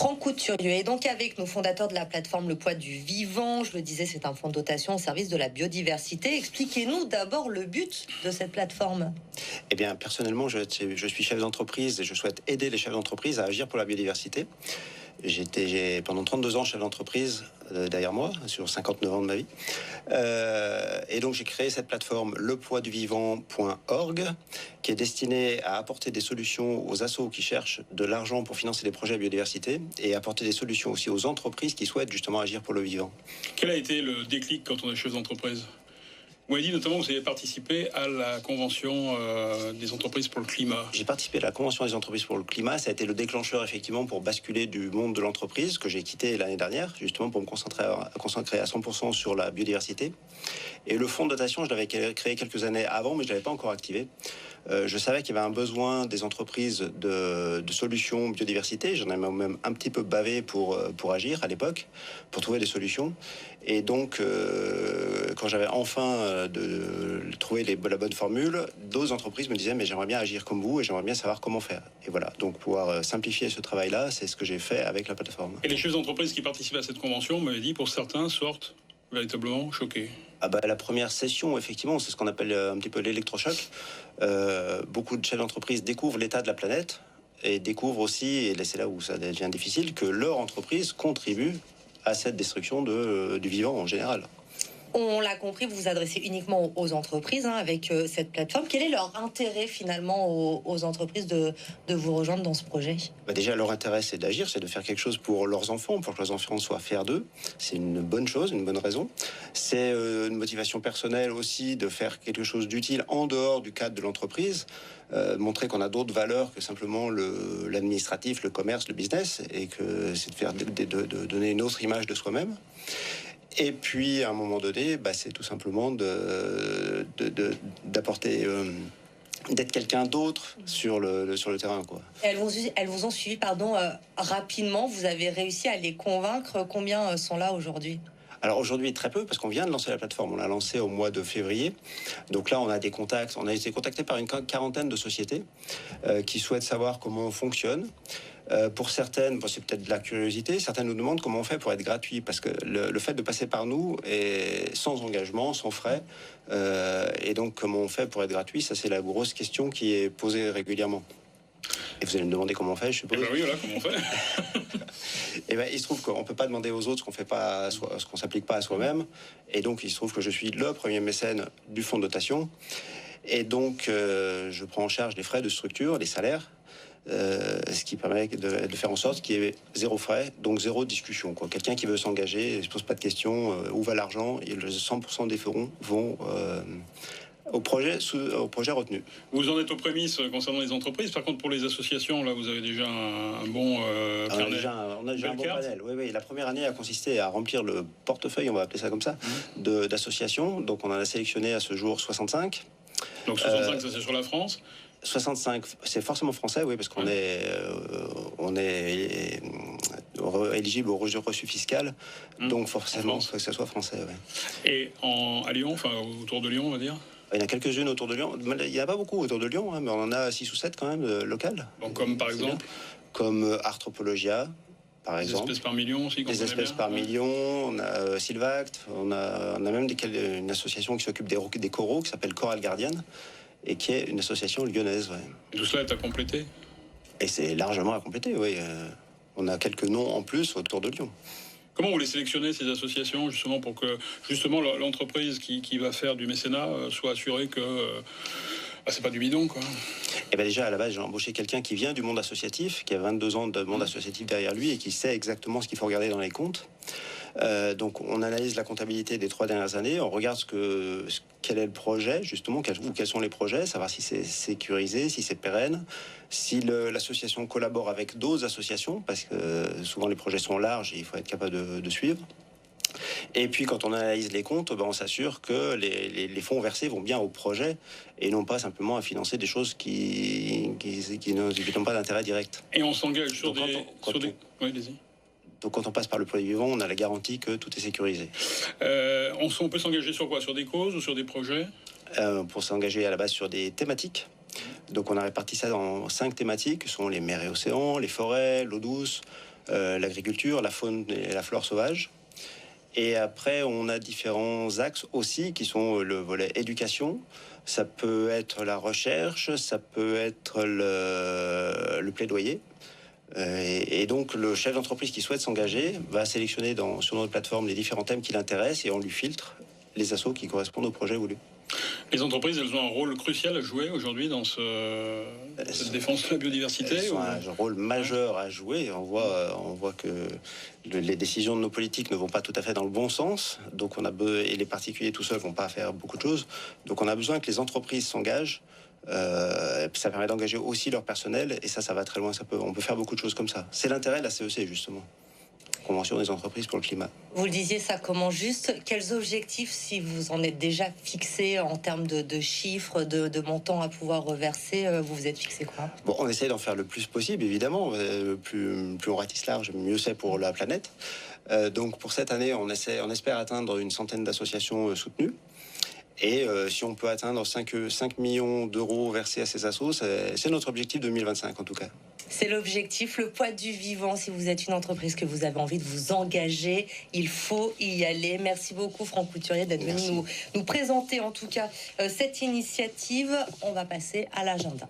Franck Couturier est donc avec nous, fondateur de la plateforme Le Poids du Vivant. Je le disais, c'est un fonds de dotation au service de la biodiversité. Expliquez-nous d'abord le but de cette plateforme. Eh bien, personnellement, je suis chef d'entreprise et je souhaite aider les chefs d'entreprise à agir pour la biodiversité. J'ai pendant 32 ans chef d'entreprise derrière moi, sur 59 ans de ma vie. Et donc j'ai créé cette plateforme lepoidsduvivant.org qui est destinée à apporter des solutions aux assos qui cherchent de l'argent pour financer des projets de biodiversité et apporter des solutions aussi aux entreprises qui souhaitent justement agir pour le vivant. Quel a été le déclic quand on est chef d'entreprise ? Vous m'avez dit notamment que vous avez participé à la Convention des entreprises pour le climat. J'ai participé à la Convention des entreprises pour le climat. Ça a été le déclencheur, effectivement, pour basculer du monde de l'entreprise, que j'ai quitté l'année dernière, justement pour me concentrer à 100% sur la biodiversité. Et le fonds de dotation, je l'avais créé quelques années avant, mais je ne l'avais pas encore activé. Je savais qu'il y avait un besoin des entreprises de solutions biodiversité. J'en ai même un petit peu bavé pour agir à l'époque, pour trouver des solutions. Et donc, quand j'avais enfin trouvé la bonne formule, d'autres entreprises me disaient « mais j'aimerais bien agir comme vous et j'aimerais bien savoir comment faire ». Et voilà, donc pouvoir simplifier ce travail-là, c'est ce que j'ai fait avec la plateforme. Et les chefs d'entreprise qui participent à cette convention, vous m'avez dit, pour certains, sortent véritablement choqués. La première session, effectivement, c'est ce qu'on appelle un petit peu l'électrochoc. Beaucoup de chefs d'entreprise découvrent l'état de la planète et découvrent aussi, et c'est là où ça devient difficile, que leur entreprise contribue à cette destruction du vivant en général. On l'a compris, vous vous adressez uniquement aux entreprises avec cette plateforme. Quel est leur intérêt finalement aux entreprises de vous rejoindre dans ce projet ? Déjà, leur intérêt, c'est d'agir, c'est de faire quelque chose pour leurs enfants, pour que leurs enfants soient fiers d'eux. C'est une bonne chose, une bonne raison. C'est une motivation personnelle aussi de faire quelque chose d'utile en dehors du cadre de l'entreprise. Montrer qu'on a d'autres valeurs que simplement l'administratif, le commerce, le business, et que c'est de donner une autre image de soi-même. Et puis, à un moment donné, c'est tout simplement d'apporter, d'être quelqu'un d'autre sur le terrain, quoi. Elles vous ont suivi, rapidement. Vous avez réussi à les convaincre. Combien sont là aujourd'hui ? Alors aujourd'hui, très peu, parce qu'on vient de lancer la plateforme. On l'a lancée au mois de février. Donc là, on a des contacts. On a été contacté par une quarantaine de sociétés qui souhaitent savoir comment on fonctionne. Pour certaines, c'est peut-être de la curiosité. Certaines nous demandent comment on fait pour être gratuit, parce que le fait de passer par nous est sans engagement, sans frais. Et donc, comment on fait pour être gratuit ? Ça, c'est la grosse question qui est posée régulièrement. Et vous allez me demander comment on fait, je suppose. Oui, voilà, comment on fait. Et il se trouve qu'on ne peut pas demander aux autres ce qu'on fait pas, ce qu'on s'applique pas à soi-même. Et donc, il se trouve que je suis le premier mécène du fonds de dotation. Et donc, je prends en charge les frais de structure, les salaires. Ce qui permet de faire en sorte qu'il y ait zéro frais, donc zéro discussion, quoi. Quelqu'un qui veut s'engager, ne se pose pas de questions, où va l'argent, et le 100% des fonds vont au projet retenu. Vous en êtes aux prémices concernant les entreprises. Par contre, pour les associations, là, vous avez déjà un bon carnet. On a déjà un bon panel. Oui. La première année a consisté à remplir le portefeuille, on va appeler ça comme ça, d'associations. Donc, on en a sélectionné à ce jour 65. Donc 65, ça c'est sur la France. 65, c'est forcément français, oui, parce qu'on est éligible au reçu fiscal, donc forcément, il faut que ça soit français. Ouais. Et à Lyon, enfin autour de Lyon, on va dire. Il y en a quelques-unes autour de Lyon. Il n'y en a pas beaucoup autour de Lyon, mais on en a 6 ou 7 quand même locales. Donc comme par exemple comme Arthropologia, par exemple. Des espèces par million aussi. Des espèces par million. On a Sylvact. On a même une association qui s'occupe des coraux, qui s'appelle Coral Guardian, et qui est une association lyonnaise. Ouais. Et tout cela est à compléter. Et c'est largement à compléter, oui. On a quelques noms en plus autour de Lyon. Comment vous les sélectionnez, ces associations, justement, pour que l'entreprise qui va faire du mécénat soit assurée que c'est pas du bidon, quoi. Et déjà, à la base, j'ai embauché quelqu'un qui vient du monde associatif, qui a 22 ans de monde associatif derrière lui et qui sait exactement ce qu'il faut regarder dans les comptes. Donc, on analyse la comptabilité des 3 dernières années, on regarde quel est le projet, justement, quels sont les projets, savoir si c'est sécurisé, si c'est pérenne, si l'association collabore avec d'autres associations, parce que souvent les projets sont larges et il faut être capable de suivre. Et puis, quand on analyse les comptes, on s'assure que les fonds versés vont bien au projet et non pas simplement à financer des choses qui n'ont pas d'intérêt direct. Et on s'engage sur des... Oui, allez-y. Donc, quand on passe par le Poids du Vivant, on a la garantie que tout est sécurisé. On peut s'engager sur quoi ? Sur des causes ou sur des projets ? Pour s'engager à la base sur des thématiques. Donc, on a réparti ça dans 5 thématiques, qui sont les mers et océans, les forêts, l'eau douce, l'agriculture, la faune et la flore sauvage. Et après, on a différents axes aussi qui sont le volet éducation. Ça peut être la recherche, ça peut être le plaidoyer. Et donc, le chef d'entreprise qui souhaite s'engager va sélectionner sur notre plateforme les différents thèmes qui l'intéressent et on lui filtre les assos qui correspondent au projet voulu. Les entreprises, elles ont un rôle crucial à jouer aujourd'hui dans cette défense de la biodiversité. Elles ont un rôle majeur à jouer. On voit que les décisions de nos politiques ne vont pas tout à fait dans le bon sens. Donc et les particuliers tout seuls ne vont pas faire beaucoup de choses. Donc on a besoin que les entreprises s'engagent. Ça permet d'engager aussi leur personnel. Et ça va très loin. On peut faire beaucoup de choses comme ça. C'est l'intérêt de la CEC, justement. Convention des entreprises pour le climat. Vous le disiez, ça commence juste. Quels objectifs, si vous en êtes déjà fixés en termes de chiffres, de montants à pouvoir reverser, vous vous êtes fixé quoi? Bon, on essaie d'en faire le plus possible, évidemment. Plus on ratisse large, mieux c'est pour la planète. Donc pour cette année, on espère atteindre une centaine d'associations soutenues. Et si on peut atteindre 5 millions d'euros versés à ces assos, c'est notre objectif 2025 en tout cas. C'est l'objectif, le poids du vivant. Si vous êtes une entreprise que vous avez envie de vous engager, il faut y aller. Merci beaucoup Franck Couturier d'être venu nous présenter en tout cas cette initiative. On va passer à l'agenda.